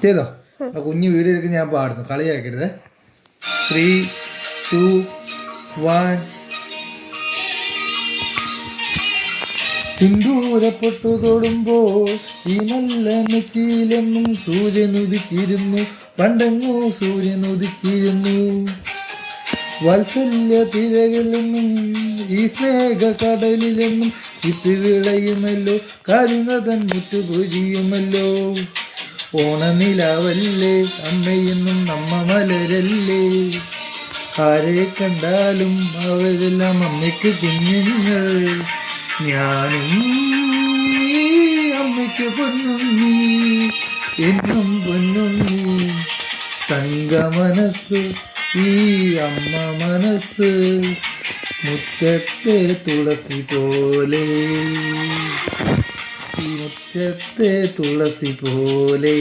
ചെയ്തോ? കുഞ്ഞ് വീഡിയോ എടുക്കുന്ന ഞാൻ പാടുന്നു, കളിയാക്കരുത്. 3, 2, 1. സിന്ദൂരപ്പൊട്ടു തൊടുമ്പോൾ ഈ നല്ല നെറ്റിയിലെന്നും സൂര്യനുദിക്കിയിരുന്നു, പണ്ടെങ്ങോ സൂര്യനുദിക്കിയിരുന്നു. വാത്സല്യ തിരകളിലെന്നും ഈ സ്നേഹ കടലിലെന്നും ഇപ്പിവിളയുമല്ലോ, കരുണതൻ മുറ്റുപൊരിയുമല്ലോ. ഓണനിലാവല്ലേ അമ്മയെന്നും നമ്മ മലരല്ലേ, ആരെ കണ്ടാലും അവരെല്ലാം അമ്മയ്ക്ക് കുഞ്ഞുങ്ങൾ. ഞാനും ഈ അമ്മയ്ക്ക് പൊന്നുണ്ണി, എന്നും പൊന്നുണ്ണി. തങ്ക മനസ്സ് ഈ അമ്മ മനസ്സ്, മുറ്റത്തെ തുളസി പോലെ, ഈ മുറ്റത്തെ തുളസി പോലെ.